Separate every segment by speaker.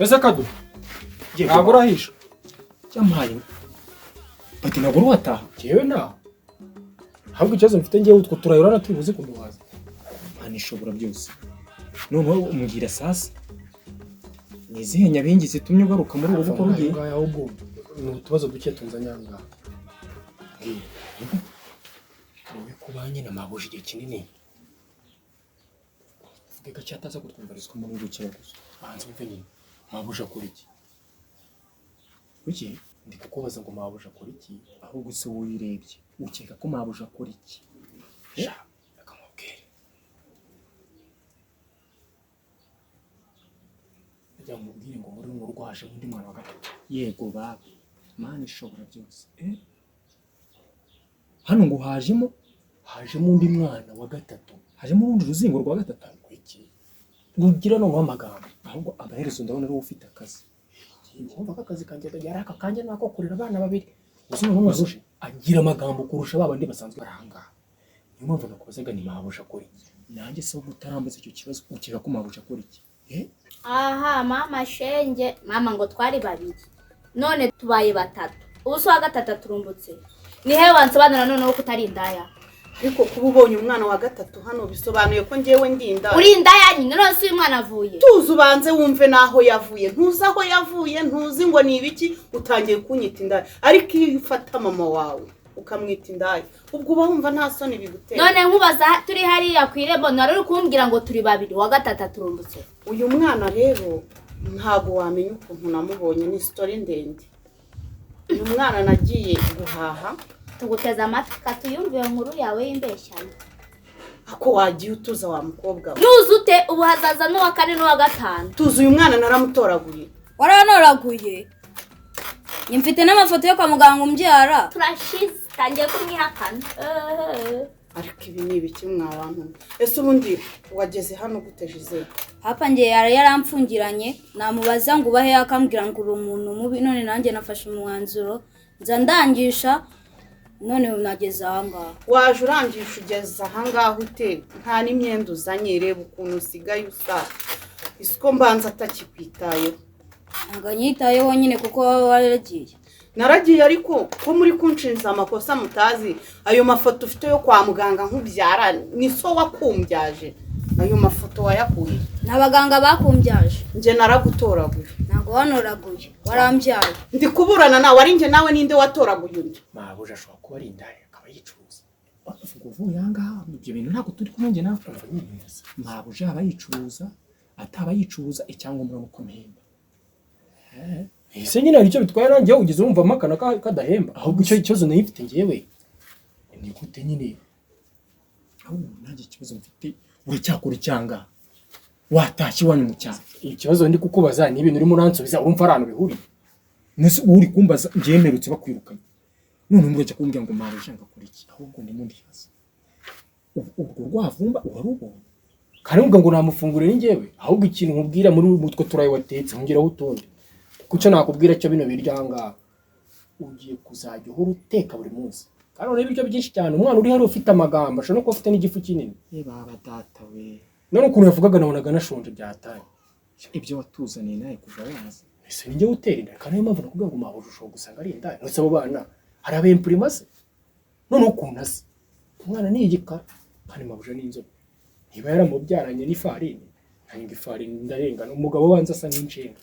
Speaker 1: ese kadu ntabwo urahisha
Speaker 2: cyamaye bati ntabwo urwataha
Speaker 1: jewe nta ahubwo ikibazo mfite ngewe utwo turayora tubuze kumuhaza
Speaker 2: Mana ishobora byose noneho umbwira sasa nizihe nyabingi zitumye ugaruka muri ubu bukora ugiye
Speaker 1: ahubwo ni utubazo duke tunzanyanga wowe kubanye na mabuje igihe kinini vuga gake ataza kutwumvarizwa muri gukira gusa banze umve nyine mabuje akora iki
Speaker 2: ugiye
Speaker 1: ndi kukubaza ngo mabuje akora iki
Speaker 2: ahubwo se wirebye ukeka ko mabuje akora iki
Speaker 1: akamubwira ajya mubwire ngo muri runo rwaje undi mwana wa gatatu
Speaker 2: yego baba Mana ishobora byose hano ngo hajemo
Speaker 1: undi mwana wa gatatu
Speaker 2: hajemo urundi ruzingo rwa gatatu
Speaker 1: iki rugira no amagambo
Speaker 2: ahubwo amaherezo ndabona ari ufite akazi
Speaker 1: umva akazi kanjye yari aka kanjye nako kurera abana babiri uzi no mwazuje agira amagambo kurusha babandi basanzwe baranga niyo mpamvu nakubazaga ni mabuje akora iki
Speaker 2: nanjye se gutarambaza icyo kibazo ukeka ko mabuje akora iki
Speaker 3: aha mama shenge mama ngo twari babiri none tubaye batatu ubu so wa gatatu turumbutse ni hewe wansobanura noneho ko utari indaya
Speaker 4: ariko kuba ubonye umwana wa gatatu hano bisobanuye ko ngewe ndinda
Speaker 3: uri indaya nyine none si umwana avuye
Speaker 4: tuzi ubanze wumve naho yavuye ntuzi aho yavuye ntuzi ngo ni ibiki utangiye kunyita indaya ariko iyo ufata mama wawe ukamwita indaya ubwo uba wumva nta soni bigutera
Speaker 3: none nkubaza turi hariya ku irembo nari uri kumbwira ngo turi babiri wa gatatu turumbutse
Speaker 4: uyu mwana rero ntago wamenya ukuntu namubonye ni story ndende uyu mwana nagiye guhaha
Speaker 3: tuguteza amatwi katuyumve nkuru yawe y'imbeshyano
Speaker 4: ako wagiye utuza wa mukobwa we
Speaker 3: nuzute ubu hazaza n'uwa kane n'uwa gatanu
Speaker 4: tuzi uyu mwana naramutoraguye
Speaker 5: waranoraguye mfite n'amafoto yo kwa muganga umbyara
Speaker 3: turashize tangiye kumwihakana
Speaker 4: ariko ibi ni ibiki mwabantu ese ubundi wageze hano gutejize
Speaker 5: hapa ngiye yaramfungiranye namubaza ngo ubahe akambwira ngo uri umuntu mubi none nanjye nafashe umwanzuro nza ndangisha none nageze ahangaha
Speaker 4: waje urangisha ugeze ahangaha ute nta n'imyenda uzanye reba ukuntu usigaye usa isiko mbanza atakikwitayeho
Speaker 5: ntabwo nyitayeho nyine kuko waba waragiye
Speaker 4: naragiye ariko ko muri kunshinza amakosa mutazi ayo mafoto ufite yo kwa muganga nk'ubyara ni so wakumbyaje ayo mafoto wayakuye
Speaker 5: n'abaganga bakumbyaje
Speaker 4: nje naragutoraguye
Speaker 5: ntabwo wanoraguye warambyaye
Speaker 4: ndi kuburana nawe ari nje nawe ninde watoraguye undi
Speaker 1: mabuje ashobora kuba ari indaya akaba yicuruza
Speaker 2: bavuga uvuye ahangaha ibyo bintu ntabwo turi kumwe njye nawe mabuje aba yicuruza ataba yicuruza icyangombwa nuko mpemba
Speaker 1: ese nyine hari icyo bitwaye nanjye ugize wumva amakana kadahemba ahubwo icyo kibazo nayo mfite ngewe ni gute nyine
Speaker 2: ahubwo nanjye ikibazo mfite uracyakora icyanga watashye iwanyu mu cyaro
Speaker 1: ikibazo ndi kukubaza ni ibintu urimo uransubiza urumva ari ahantu bihuriye
Speaker 2: nese uri kumbaza ngemerutse bakwirukanye none murajya kumbwira ngo mabuje ngakora iki ahubwo ndimo ndihaza ubwo rwavumba warubonye
Speaker 1: kandi uvuga ngo namufungurire ngewe ahubwo ikintu nkubwira muri mutwe turaye watetse ngiraho utundi kuco nakubwira cyo bino birya ngaha ugiye kuzajya uhora uteka buri munsi kandi urebe ibiryo byinshi cyane umwana uri hari ufite amagambo ashobora no kuba afite n'igifu kinini
Speaker 2: baba data we
Speaker 1: none ukuntu yavugaga nabonaga nashonje byataye
Speaker 2: ibyo watuzaniye nawe kuva waza
Speaker 1: ese ninjye utera inda kandi niyo mpamvu nakubwira ngo mabuje ushobora gusanga ari indaya ndetse abo bana hari abempurima se none ukuntu ase umwana ni igikara kandi mabuje ni inzobe niba yaramubyaranye n'ifarini ntabwo ifarini ndarengana umugabo wanze asa n'inshinga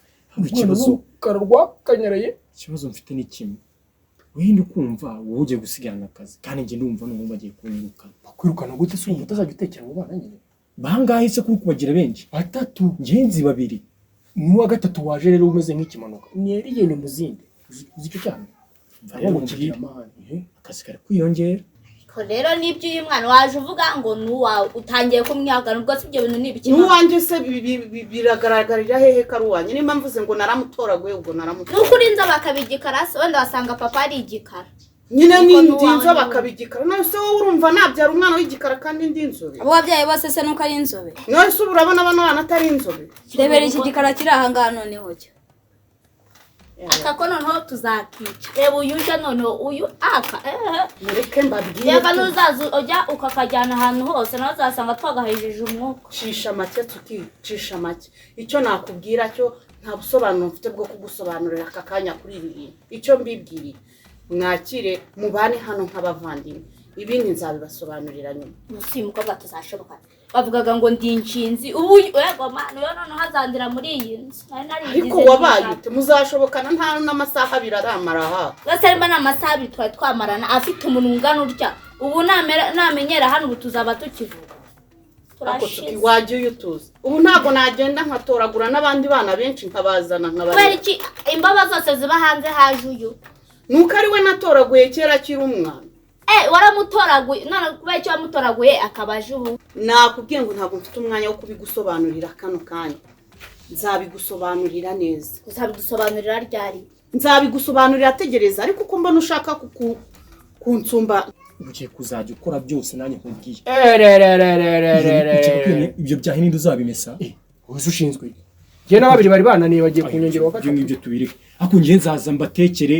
Speaker 1: ikibazo karwakanyaraye
Speaker 2: ikibazo mfite ni kimwe wenda ukumva wowe ugiye gusigarana akazi kandi njye ndumva n'ubu bagiye kunyirukana
Speaker 1: bakwirukana gute se umuntu utazajya utekera mu bana nyine
Speaker 2: bangahe se kuri kubagira benshi
Speaker 1: batatu
Speaker 2: ngenzi babiri
Speaker 1: n'uwa gatatu waje rero umeze nk'ikimanuka niyeriye ni muzindi uzi icyo cyane
Speaker 2: rero mugira amahane akazi kari kwiyongera
Speaker 3: ko rero nibyo uyu mwana waje uvuga ngo nuwawe utangiye kumwihagana ubwo si ibyo bintu nibiki
Speaker 4: n'uwanjye se biragaragarira hehe kari uwanjye nimba mvuze ngo naramutoraguye ubwo naramutoraguye
Speaker 3: nuko urinza bakabigikara se wenda wasanga papa ari igikara
Speaker 4: nyine n'indinzo bakabigikara none se wowe urumva nabyara umwana w'igikara kandi ndi inzobe
Speaker 5: abo wabyaye bose se nuko ari inzobe
Speaker 4: none se urabona bano bana atari inzobe
Speaker 5: rebera iki gikara kiri ahangaha noneho cyo
Speaker 3: akako noneho tuzakica reba uyu ujya noneho uyu aka
Speaker 4: mureke mbabwiye
Speaker 3: yega nuzaza ujya ukakajyana ahantu hose nawe uzasanga twagahejije umwuka
Speaker 4: cisha make tukicisha make icyo nakubwira cyo nta busobanuro mfite bwo kugusobanurira aka kanya kuri ibi bintu. Icyo mbibwiriye mwakire mubane hano nk'abavandimwe, ibindi nzabibasobanurira nyuma.
Speaker 3: Musi uyu mukobwa tuzashoboka. Bavugaga ngo ndi inshinzi ubu yego mana yo none hazandira muri iyi nzu.
Speaker 4: Ariko wabaye ute muzashobokana nta n'amasaha biraramara ha.
Speaker 3: Gaserima n'amasaha bitwaye twamarana afite umuntu ungana urya. Ubu namenyera hano ubu tuzaba tukivuga.
Speaker 4: Turashize. Waje uyutuza. Ubu ntago nagenda nkatoragura n'abandi bana benshi nkabazana nkabari.
Speaker 3: Kubera iki imbaba zose ziba hanze haje uyu?
Speaker 4: Nuko ari we natoraguye kera kiri umwana.
Speaker 3: Waramutoraguye none kubera icyo wamutoraguye akabaje ubu.
Speaker 4: Nakubwiye ngo ntabwo mfite umwanya wo kubigusobanurira kano kanya. Nzabigusobanurira neza.
Speaker 3: Uzabidusobanurira ryari?
Speaker 4: Nzabigusobanurira tegereza, ariko uko mbona ushaka kunsumba
Speaker 2: ugiye kuzajya ukora byose nanjye nkubwiye. Ibyo byahe ninde uzabimesa?
Speaker 1: Uzi ushinzwe. Je n'ababiri bari bananiye bagiye kunyongera wakati.
Speaker 2: Ibyo ngibyo tubireke. Ako ngiye nzaza mbatekere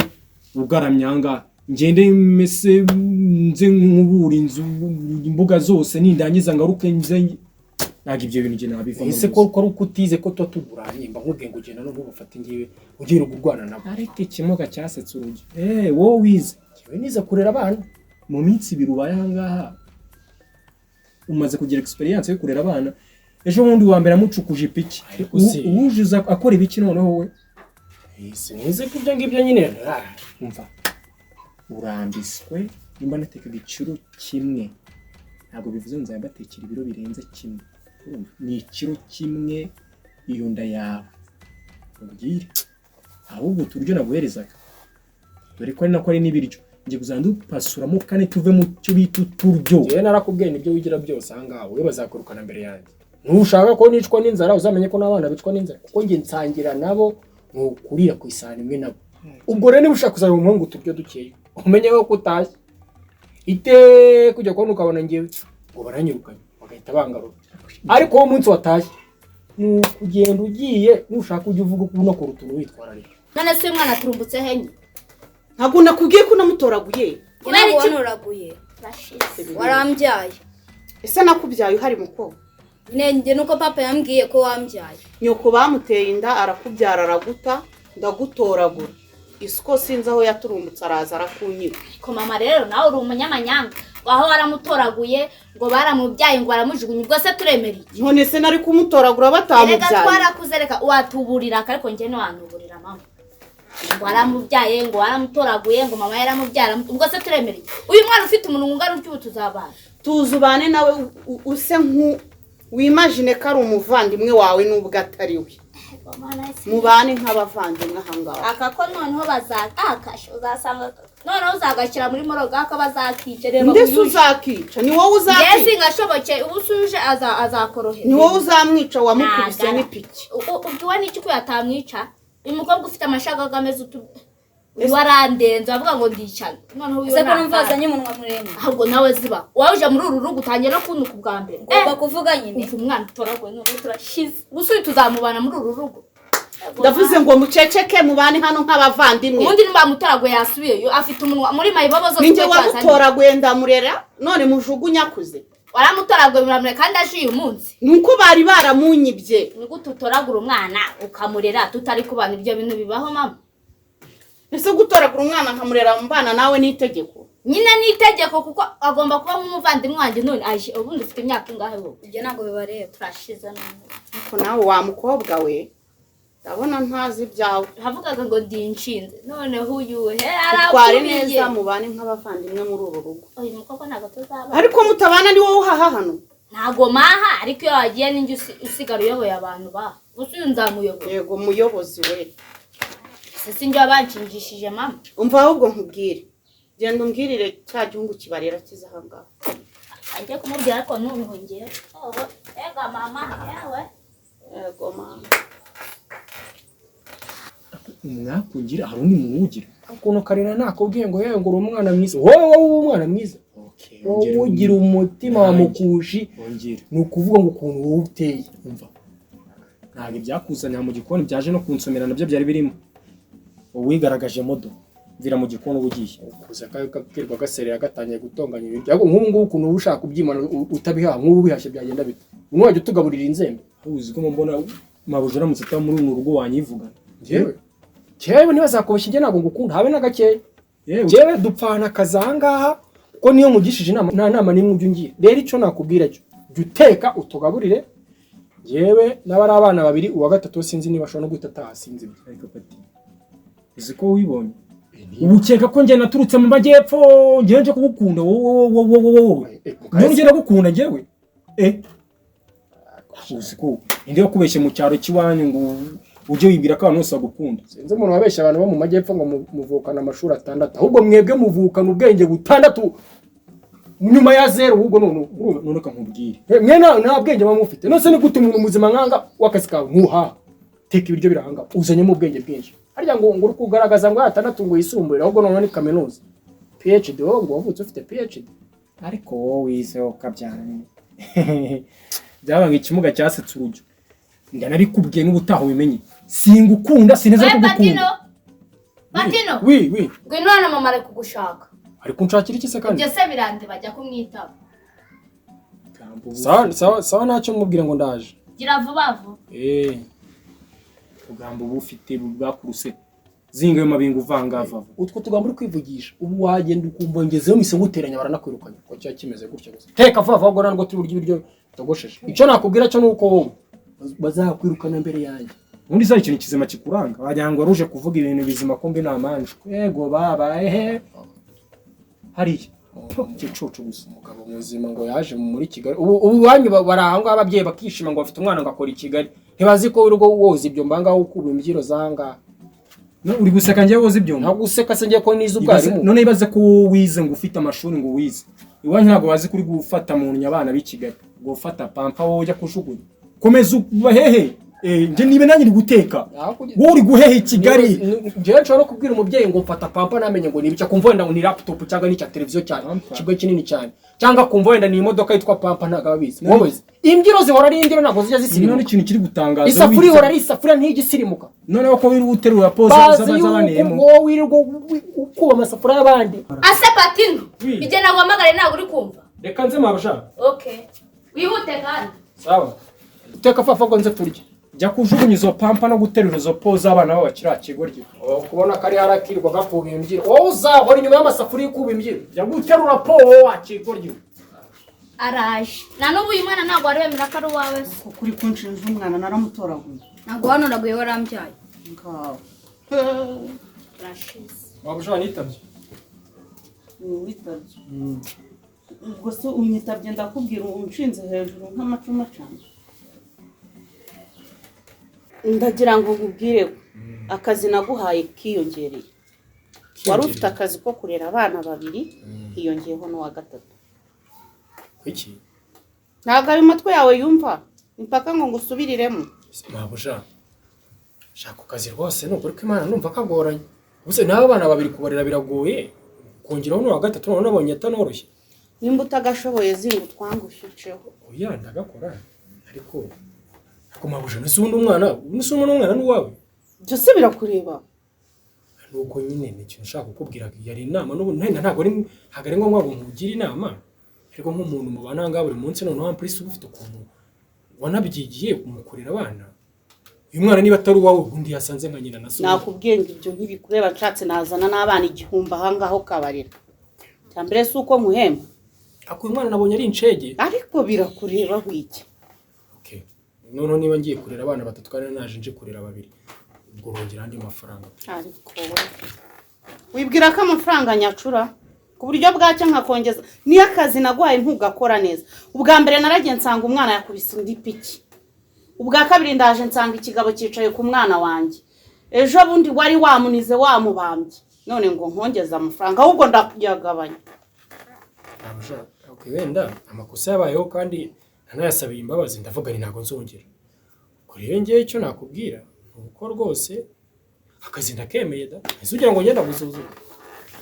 Speaker 2: ugaramyanga. Ngende mese nze nkubura inzu imbuga zose nindangiza ngaruke nze nagi ibyo bintu gena bivamo.
Speaker 1: Ese ko ari ukutize ko to tuguranye mba nkubwiye ngo gena no bufata ngiwe ugiye gurwana nabo.
Speaker 2: Ariko ikimuga cyasetse urugi. Wowe wize.
Speaker 1: Kiwe niza kurera abana.
Speaker 2: Mu minsi ibiri ubaye ahangaha umaze kugira experience yo kurera abana. Ejo bundi wa mbere amucukuje ipiki. Uwujuza akora ibiki noneho wowe?
Speaker 1: Ese nize kubyo ngibyo nyine.
Speaker 2: Umva. Urambiswe nimba nateka igiciro kimwe ntabwo bivuze ngo nzabatekera ibiro birenze kimwe. Ni ikiro kimwe iyo nda yawe ubwire ahubwo turyo naguherezaga dore ko ari nako ari n'ibiryo ngiye kuzandupasura kane tuve mu cyo bita turyo.
Speaker 1: Je narakubwiye nibyo wigira byose ahangaha we bazakurukana mbere yanjye. Nushaka ko nicwa n'inzara uzamenye ko n'abana bicwa n'inzara kuko ngiye nsangira nabo nukurira ku isahani imwe nabo. Ubwo rero niba ushaka kuzaba umuhungu turyo dukeye umenye ko kutashye ite kujya kubona ukabona ngiye ngo baranyirukanye bagahita bangarura. Ariko uwo munsi watashye kugenda ugiye nushaka ujye uvuga ko no kurutuntu witwararira.
Speaker 3: None se umwana turumbutse henye?
Speaker 4: Ntabwo nakubwiye ko namutoraguye.
Speaker 5: Kubera iki nuraguye? Warambyaye.
Speaker 4: Ese nakubyaye uhari mukobwa?
Speaker 5: Nenge nuko papa yambwiye ko wambyaye.
Speaker 4: Nyoko bamuteye inda arakubyara araguta ndagutoragura. Isuko sinzi aho yaturumbutse araza arakunyira.
Speaker 3: Ko mama rero nawe uri umunyamanyanga. Waho waramutoraguye ngo baramubyaye ngo baramujugunye ubwo se turemera iki?
Speaker 4: None se nari kumutoragura batamubyaye.
Speaker 3: Reka twarakuzereka watuburira ariko nge no wanuburira mama. Ngo baramubyaye ngo baramutoraguye ngo mama yaramubyara ubwo se turemera iki? Uyu mwana ufite umuntu ungana ucyubu tuzabana.
Speaker 4: Tuzubane nawe use wimagine ko ari umuvandimwe wawe nubwo atari we. Mubane nk'abavandimwe ahangaha.
Speaker 3: Akako noneho bazakakasha uzasanga noneho uzagashyira muri moroga ko bazakice reba
Speaker 4: ndetse uzakica ni wowe uzakica.
Speaker 3: Yesi ngashoboke ubusuje azakorohera.
Speaker 4: Ni wowe uzamwica wamukubise n'ipiki.
Speaker 3: Ubwo n'iki ko yatamwica? Uyu mukobwa ufite amashaga gameze warandenza avuga ngo ndicana. Noneho uyu
Speaker 5: se ko numvazanye umunwa muremure.
Speaker 3: Ahubwo nawe ziba waje muri uru rugo utangira no kuntuka ubwa mbere.
Speaker 5: Ngomba kuvuga nyine.
Speaker 3: Umwana toragoye no turashize. Gusuye tuzamubana muri uru rugo.
Speaker 4: Ndavuze ngo muceceke mubane hano nk'abavandimwe.
Speaker 3: Ubundi nimba mutoragoye yasubiye afite umunwa muri mayibobo zose.
Speaker 4: Ninjye wamutoragoye ndamurera none mujugunya kuze.
Speaker 3: Waramutoragoye muramure kandi aje uyu munsi.
Speaker 4: Nuko bari baramunyibye.
Speaker 3: Ni gututoragura umwana ukamurera tutari kubana ibyo bintu bibaho mama.
Speaker 4: Ese gutoragura umwana nkamurera mbana nawe n'itegeko.
Speaker 3: Nyine n'itegeko kuko agomba kuba nk'umuvandimwe wanjye none aje ubundi ufite imyaka ingahe wowe?
Speaker 5: Ibyo ntabwo bibareba.
Speaker 3: Turashize none.
Speaker 4: Ko nawe wa mukobwa we. Ndabona ntazi byawe.
Speaker 3: Havugaga ngo ndi inshinze. Noneho uyu
Speaker 4: twari neza mubane nk'abavandimwe muri uru rugo.
Speaker 3: Uyu mukobwa ntago tuzaba.
Speaker 4: Ariko mutabana ni wowe uhaha hano.
Speaker 3: Ntago maha ariko iyo wagiye ninjye usigara uyoboye abantu ba. Usuye nzamuyoboye.
Speaker 4: Yego muyobozi we.
Speaker 3: Sisi njye abancinjishije mama.
Speaker 4: Umva ahubwo nkubwire. Genda umbwirire cya gihungu kibarera kizahangaha.
Speaker 3: Ajye kumubwira ariko ntuhongere. Ega mama yawe.
Speaker 4: Yego mama.
Speaker 2: Mwakungira hari undi muntu ugira.
Speaker 1: Ukuntu Karina nakubwiye ngo yewe ngo uri umwana mwiza. Wowe umwana mwiza. Wowe ugira umutima wa mukushi. Ni ukuvuga ngo ukuntu wowe uteye.
Speaker 2: Umva. Ntabwo ibyakuzanira mu gikoni byaje no kunsomera nabyo byari birimo. Uwigaragaje modo vira mu gikoni ubugiye.
Speaker 1: Kuza kakirwa gaserera gatangiye gutonganya ibiryo. Ariko nk'ubu ngubu ukuntu ushaka kubyimana utabiha nk'ubu bihashye byagenda bite. Umwajye utugaburira inzembe.
Speaker 2: Uzi ko mbona mabuje uramutse ata muri uru rugo wanyivuga
Speaker 1: jewe ntibazakubeshya njye ntabwo ngukunda habe na gakeya
Speaker 2: yewe
Speaker 1: jewe dupfana akazi ahangaha ko niyo mugishije inama nta nama n'imwe ujya ungira rero icyo nakubwira cyo jya uteka utugaburire jewe n'abari abana babiri uwa gatatu sinzi niba ashobora no guhita ataha sinzi
Speaker 2: ariko pati uzi ko wibonye ubu ukeka ko njye naturutse mu majyepfo njyewe nje kugukunda wowe njye ndagukunda njyewe uzi ko indi yakubeshye mu cyaro cy'iwanyu ngo ujye wibwira ko abantu bose bagukunda
Speaker 1: sinzi umuntu wabeshya abantu bo mu majyepfo ngo muvukana amashuri 6 ahubwo mwebwe muvukana ubwenge 6 nyuma ya 0 ahubwo
Speaker 2: none kankubwire
Speaker 1: mwe nta bwenge bamufite nose ni gute umuntu muzima nkanga wakazi kawe ntuha teka ibiryo birahanga uzanye mu bwenge bwinshi harya ngo uri kugaragaza ngo 6 ngo yisumbure ahubwo none ni kaminuza PhD wowe ngo wavutse ufite PhD
Speaker 2: ariko wowe wize ukabyaranye byabanga ikimuga cyasetse urujyo ndanabikubwiye n'ubutaho bimenye singukunda sineza kugukunda
Speaker 3: Patino
Speaker 1: oui
Speaker 3: ngwino hano mama ari kugushaka
Speaker 1: ari kunshakira iki se kandi
Speaker 3: ibyo se birande bajya kumwitaba
Speaker 1: sawa ntacyo mubwira ngo ndaje
Speaker 3: gira vuba vuba
Speaker 2: ugambo bufite bwakuruse zingayo mabingu uvangava
Speaker 1: utwo tugambo uri kwivugisha ubu wagenda ukumva ngezeyo mise nguteranya baranakwirukanya ko cya kimeze gutya gusa teka vuba vuba ngo ntabwo turi buryo ibiryo togosheje icyo nakubwira cyo nuko wowe bazakwirukana mbere yanjye
Speaker 2: undi sai ikintu kizima kikuranga wagira ngo aruje kuvuga ibintu bizima ko mbi namanjwe yego baba hari igicucu gusa
Speaker 1: umugabo muzima ngo yaje muri Kigali ubu wanyu barahanga ababyeyi bakishima ngo bafite umwana ngo akora i Kigali ntibazi ko urugo woza ibyo mbanga ukuba imbyiro zanga
Speaker 2: no uri guseka ngiye woza ibyo
Speaker 1: ntabwo useka se ngiye ko nize ubwarimu
Speaker 2: none ibaze ko wize ngo ufite amashuri ngo wize iwanyu ntabwo bazi kuri gufata mu nyabana b'i Kigali ngo ufata pampa wowe ujya kujugunya komeza ubahehe nje nibe nanjye guteka wowe uri guhehe i Kigali
Speaker 1: nje nshobora kubwira umubyeyi ngo mfata pampa namenye ngo nibica kumva wenda ngo ni laptop cyangwa ni cya televiziyo cyane kigo kinini cyane cyangwa kumva wenda ni imodoka yitwa pampa ntagabizi wowe imbyiro zihora ari imbyiro ntabwo zijya zisirimuka
Speaker 2: none ikintu kiri gutangaza
Speaker 1: isafuri ihora ari isafuri ntigisirimuka
Speaker 2: none ko wiri uterura pose z'abanemo
Speaker 1: wowe wirirwa ukuba amasafuri y'abandi
Speaker 3: ase Patino ije naguhamagare ntabwo uri kumva
Speaker 1: reka nze mabasha
Speaker 3: okay wihute kandi
Speaker 1: sawa uteka fafa ngo nze turye
Speaker 2: jya kujugunya izo pampa no guterura izo pose abana b'abakira kigoryo
Speaker 1: kubona kari harakirwa gakuba imbyiro wowe uzahora inyuma y'amasafuri y'ikuba imbyiro jya guterura po akigoryo
Speaker 3: araje na n'ubu uyu mwana ntabwo aremera ko ari uwawe se
Speaker 4: kuri kunshinja umwana naramutoraguye
Speaker 5: ntabwo wanoraguye warambyaye
Speaker 4: ngaho
Speaker 3: rashize
Speaker 1: mabasha nitabye
Speaker 4: witabye ubwo se unyitabye ndakubwira unshinze hejuru nk'amacuma cyane ndagira ngo nkubwire akazi naguhaye kiyongereye wari ufite akazi ko kurera abana 2 hiyongeyeho n'uwa 3
Speaker 1: iki
Speaker 4: ntabwo ari matwe yawe yumva impaka ngo ngusubiriremo
Speaker 1: mabasha shaka akazi rwose nukuri ko Imana numva kagoranye ubuse nawe abana 2 kubarera biragoye kongeraho n'uwa 3 none nabonye atanoroshye
Speaker 4: nimba utagashoboye zingu twangushiceho
Speaker 1: oya ndagakora ariko mabasha n'isundi umwana n'uwawe
Speaker 4: byose birakureba
Speaker 1: nuko nyine ni ikintu ushaka kukubwira yari inama n'ubu ntabwo ari ngombwa ngo nkugira inama ariko nk'umuntu mubana ngaho buri munsi noneho ampurisi ufite ukuntu wanabyigiye kumukorera abana uyu mwana niba atari uwawe ubundi yasanze nka nyina na so
Speaker 4: nakubwiye ngo ibyo ntibikureba nshatse nazana n'abana 1000 ahangaho kabarira cyambere si uko muhemba
Speaker 1: ako uyu mwana nabonye ari incege
Speaker 4: ariko birakureba wiki
Speaker 1: noneho niba ngiye kurera abana 3 kandi naje nje kurera 2 ubwo rongera andi mafaranga
Speaker 4: ariko wibwira ko amafaranga nyacura ku buryo bwacyo nkakongeza niyo akazi naguhaye ntugakora neza ubwa mbere naragiye nsanga umwana yakubise indi piki ubwa kabiri ndaje nsanga ikigabo cyicaye ku mwana wanjye ejo bundi wari wamunize wamubambye none ngo nkongeza amafaranga ahubwo ndakuyagabanya
Speaker 1: wenda amakosa yabayeho kandi nanayasabiye imbabazi ndavuga ni ntago nzongera kuri rero ngiye icyo nakubwira nuko rwose akazi ndakemeye da ese ugira ngo ngenda gusuzuma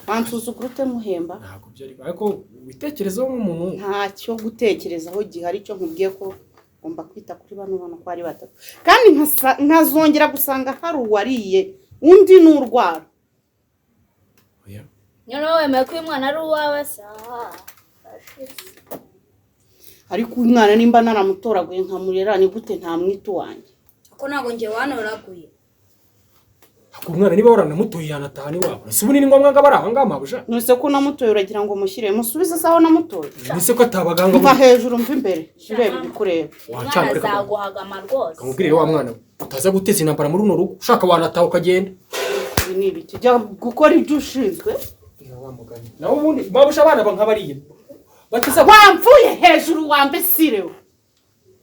Speaker 4: wansuzugura ute muhemba
Speaker 1: ntabwo byo ariko witekerezaho nk'umuntu
Speaker 4: ntacyo gutekerezaho gihari cyo nkubwiye ko ngomba kwita kuri bano bana ko ari 3 kandi nkazongera gusanga hari uwariye undi n'urwara
Speaker 1: oya
Speaker 3: nyone wemeye ko uyu mwana ari uwawe sawa
Speaker 4: ariko umwana nimba naramutoraguye nkamurera ni gute nta mwitu wanjye
Speaker 5: ko ntabwo njye wanoraguye.
Speaker 1: Ako umwana niba waranamutoye yanatahana iwabo. Ese ubu ni ngombwa ngo abari aha ngaha mabuja?
Speaker 4: nuse ko namutoye uragira ngo mushyire musubize saho namutoye.
Speaker 1: Ese ko atabaganga
Speaker 4: mva hejuru mva imbere ureba ibikureba.
Speaker 3: umwana azaguhagama rwose.
Speaker 1: Kamubwire wa mwana utaza guteza intambara muri runo rugo. Ushaka wanataha ukagenda.
Speaker 4: Ibi ni ibiki jya gukora ibyo ushinzwe.
Speaker 1: Nawe ubundi babusha abana nk'abariye. Bateza
Speaker 4: Wamvuye hejuru wambesirewe.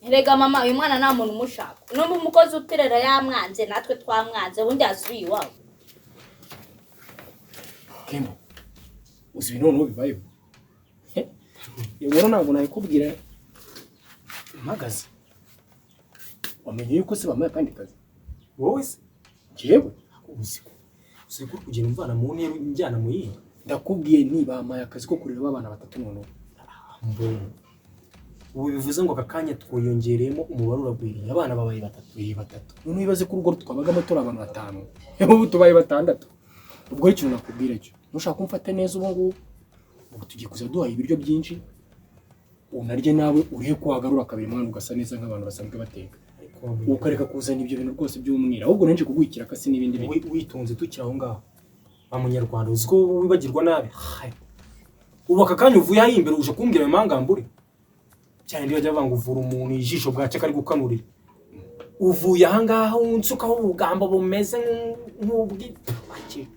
Speaker 3: Erega mama uyu mwana nta muntu umushaka. Numva umukozi uterera yamwanze natwe twamwanze ubundi asubiye iwabo.
Speaker 1: Kembo. Uzi ibintu none bibayeho. Rero ntabwo nabikubwira. Mpagaze. Wamenye yuko se bamaye kandi kazi.
Speaker 2: wowe se
Speaker 1: Jewe
Speaker 2: uzi ko kugenda umvana mu ntera njyana mu yindi
Speaker 1: ndakubwiye niba amaye akazi ko kurera abana batatu none.
Speaker 2: ubu bivuze ngo akakanya twiyongereyemo umubare uragwiriye abana babaye batatu
Speaker 1: None wibaze ko urugo twabagamo turi abantu batanu. Ubu tubaye batandatu. Ubwo ikintu nakubwira cyo. Nushaka kumfata neza ubu ngubu. Ubu tugiye kuza duhaye ibiryo byinshi. Unarye nawe uriye ko wagarura kabiri mwana ugasa neza nk'abantu basanzwe bateka. Ukareka kuzana ibyo bintu rwose by'umwira. Ahubwo nanje kugwikira kasi n'ibindi bintu.
Speaker 2: witonze tukira aho ngaho ba munyarwanda uzi ko wibagirwa nabi ubu akakanya uvuye aho imbere uje kumbwira ayo mangambure cyane ndiyo bajya banga uvura umuntu ijisho bwace kari gukanurira uvuye aha ngaho unsukaho ubugambo bumeze nk'ubw'iki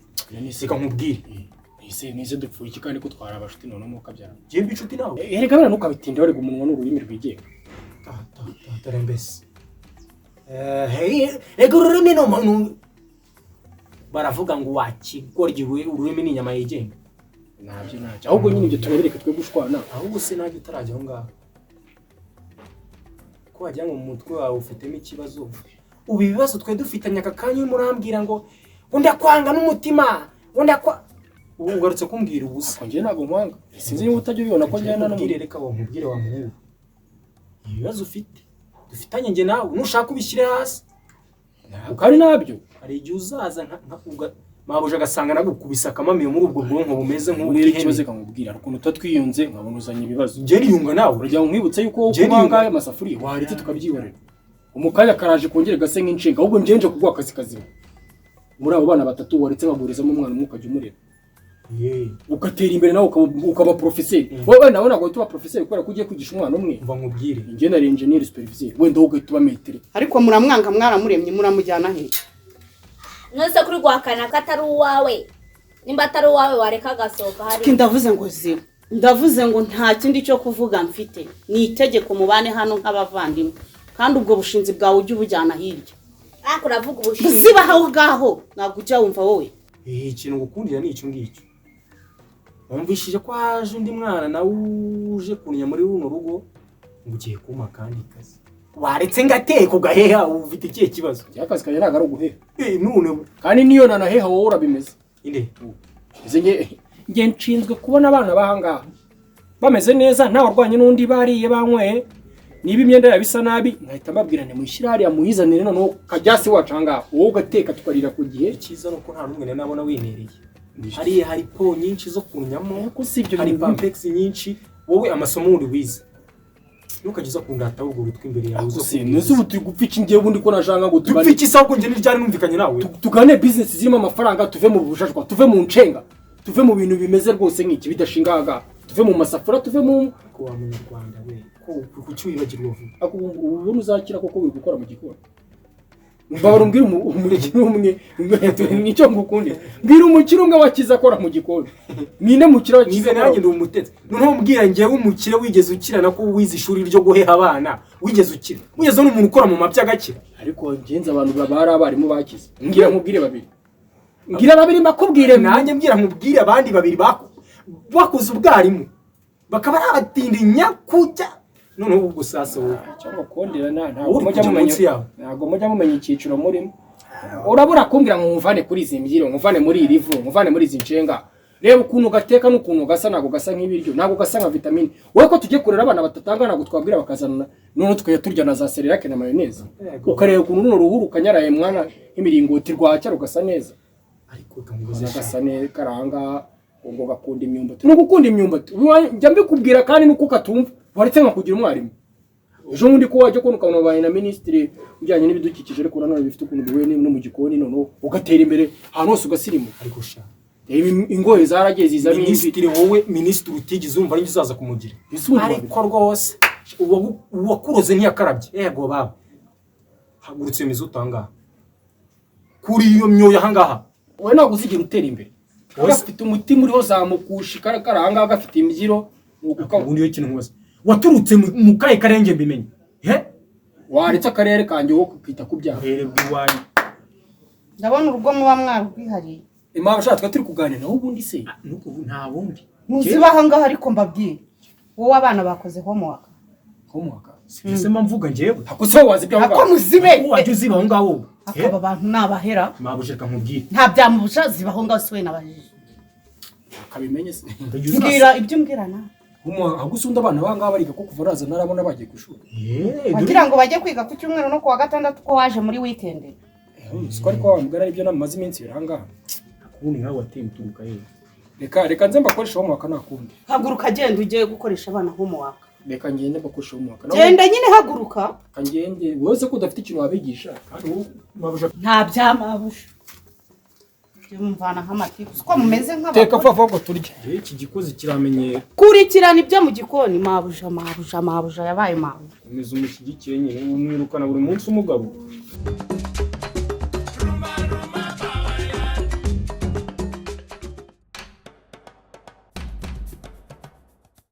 Speaker 2: reka nkubwire
Speaker 1: Nize dupfuye iki kandi ko twara abashuti none mu kabyara.
Speaker 2: jembe inshuti nawe
Speaker 1: Erega bana ntukabitinde warega umunwa n'ururimi rwigenga.
Speaker 2: tarembese rega ururimi no muntu baravuga ngo wakigoryiwe ururimi ni inyama yigenga
Speaker 1: Nabyo ntacyo. Ahubwo nyine ibyo turebereka twe gushwana.
Speaker 2: ahubwo se najye utarajya aho ngaho ko wagira ngo mu mutwe wawe ufitemo ikibazo ubu ibibazo twe dufitanye aka kanya urimo urambwira ngo ndakwanga n'umutima ubu ugarutse kumbwira ubusa
Speaker 1: Ko njye ntabwo nkwanga. Sinzi niba utajya ubibona ko njyana no
Speaker 2: mubwire reka nkubwire wa muhungu ibibazo ufite dufitanye njye nawe nushaka ubishyire hasi
Speaker 1: ukari nabyo.
Speaker 2: hari igihe uzaza mabuja agasanga nagukubise akamamiyo muri ubwo bwonko bumeze
Speaker 1: Nk'ubwira ikibazo kamubwira ukuntu tutatwiyunze nkabona uzanye ibibazo.
Speaker 2: njye niyunga nawe
Speaker 1: Urajya nkwibutse yuko kubanga amasafuriya waretse tukabyihorera. Umukanya karaje kongera gase nk'inshinga. Ahubwo njye nje kugwa akazi kazima. Muri abo bana batatu waretse bagurizamo umwana umwe ukajya umurera. Ugatera imbere nawe ukaba professeur. Wowe nawe ntabwo tuba professeur kubera ko ugiye kwigisha umwana umwe.
Speaker 2: mva nkubwire
Speaker 1: Njye nari engineer superviseur. Wenda wowe tuba maître.
Speaker 4: Ariko muramwanga mwaramuremye muramujyana he?
Speaker 3: Nose kuri guhakana ko atari uwawe. Nimba atari uwawe wareka agasohoka hari.
Speaker 4: Ndavuze ngo ziba. Ndavuze ngo nta kindi cyo kuvuga mfite. Ni itegeko mubane hano nk'abavandimwe. Kandi ubwo bushinzi bwawe ujye ubujyana hirya.
Speaker 3: Ariko uravuga ubushinzi.
Speaker 4: Ziba aho ngaho ntabwo ujya wumva wowe.
Speaker 2: ikintu ngukundira ni icyo ngicyo wumvishije ko haje undi mwana nawe uje kunya muri runo rugo ngo ugiye kuma kandi kazi waretse ngateka ugaheha ufite ikihe kibazo
Speaker 1: Cyakazi kaje ntago ari uguheha.
Speaker 2: none
Speaker 1: Kandi niyo nanaheha wowe urabimeze.
Speaker 2: inde
Speaker 1: Nge nshinzwe kubona abana bahangaha bameze neza nta warwanye n'undi bariye banyweye niba imyenda yabisa nabi nkahita mbabwirane muyishyira hariya muyizanire noneho kajyasi wacu ahangaha wowe ugateka tukarira ku gihe.
Speaker 2: icyiza nuko nta n'umwe nabona winereye hariya hari po nyinshi zo kunyamo
Speaker 1: Ko si ibyo
Speaker 2: hari
Speaker 1: bintu
Speaker 2: pamplex nyinshi wowe amasomo wundi wize ntukageza kundata ahubwo urutwe imbere yawe uzo
Speaker 1: Nuzi ubu turi gupfa iki ngiye ubundi ko nashaka ngo
Speaker 2: tugane iki saho kunje n'iryari numvikanye nawe
Speaker 1: tugane business zirimo amafaranga tuve mu bujajwa tuve mu nshenga tuve mu bintu bimeze rwose nk'iki bidashingaga tuve mu masafura tuve mu
Speaker 2: ko wa munyarwanda we ko kuki wibagirwa
Speaker 1: ubu uzakira koko uri gukora mu gikoni. Mbabara umbwira umukino umwe nicyo ngukundira. Mbwira umukiro umwe wakiza akora mu gikoni. Ninde mukira wakiza
Speaker 2: nanjye ndi umutetse noneho mbwira ngewe umukire wigeze ukirana ko wize ishuri ryo guheha abana wigeze ukira wigeze n'umuntu ukora mu mapya agakira
Speaker 1: ariko ngenza abantu babara abarimu bakize. Ngira nkubwire babiri. Ngira babiri makubwire
Speaker 2: nanjye mbwira nkubwire abandi babiri bakoze ubwarimu bakaba ari abatindinya kujya noneho ubwo sasa wowe
Speaker 1: cyangwa kondera ntabwo mujya mumenya icyiciro murimo. Urabura kumbwira ngo muvane kuri izi mbyiro muvane muri iri vu muvane muri izi nshenga. Reba ukuntu gateka n'ukuntu gasa ntabwo gasa nk'ibiryo ntabwo gasa nka vitamine. Wowe ko tujye kurera abana batatanga ntabwo twabwira bakazana none tukajya turya na za cereal na mayonnaise. Ukareba ukuntu runo ruhuru kanyaraye mwana imiringoti rwacya rugasa neza.
Speaker 2: ariko kamugoze
Speaker 1: gasa neza karanga ngo gakunda imyumbati. No gukunda imyumbati njya mbikubwira kandi nuko katumva waretse nka kugira umwarimu. ejo bundi ko wajya kubona ukabona babaye na minisitiri ujyanye n'ibidukikije ariko nanone bifite ukuntu bihuye no mu gikoni noneho ugatera imbere ahantu hose ugasirimu.
Speaker 2: ariko sha
Speaker 1: ingohe zaragiye zizamo
Speaker 2: minisitiri wowe minisitiri utigeze umva ari uzaza kumugira ariko rwose uwakuroze ntiyakarabye yego baba hagurutse mizo utanga kuri iyo myoyo ahangaha
Speaker 1: wowe ntabwo uzigira utera imbere ufite umutima uriho zamukusha karakara ahangaha gafite imbyiro
Speaker 2: ubundi yo kintu nkoze waturutse mu kahe karenge mbimenye
Speaker 1: waretse akarere kanjye wo kwita ku byaha
Speaker 2: hererwa iwanyu
Speaker 4: ndabona urugo muba mwarwihariye
Speaker 1: impamvu ushaka turi kuganira naho ubundi se
Speaker 2: nta bundi
Speaker 4: muzibaho ngaho ariko mbabwire wowe abana bakoze homework
Speaker 2: ese mvuga njyewe
Speaker 1: akose wazi ibyo
Speaker 4: ako muzibe
Speaker 2: wajya uzibaho ngaho
Speaker 4: akaba abantu nabahera
Speaker 2: mabuje kamubwire
Speaker 4: nta byamubusha zibaho ngaho siwe nabajije
Speaker 1: akabimenye se
Speaker 4: mbwira ibyo mbwira na
Speaker 1: agusunda abana banga bariga ko kuva raza narabona bagiye ku ishuri
Speaker 4: wagira ngo bajye kwiga ku cyumweru no kuwa gatandatu ko waje muri weekend
Speaker 1: siko ariko wamugara ibyo namaze iminsi biranga
Speaker 2: ubundi nkawe wateye uturuka yewe
Speaker 1: reka nze mbakoresha homework nakundi
Speaker 4: haguruka genda ugiye gukoresha abana homework
Speaker 1: reka ngende mbakoresha homework
Speaker 4: genda nyine haguruka
Speaker 1: kangende wose ko udafite ikintu wabigisha kandi mabuje
Speaker 4: nta byamabusha mvana nk'amatiku uko mumeze nk'abakuru
Speaker 1: teka fafa ngo turye
Speaker 2: iki gikozi kiramenyera
Speaker 4: kurikirana ibyo mu gikoni mabuja yabaye mabuja
Speaker 2: umeze umushyigikiye nyine umwirukana buri munsi umugabo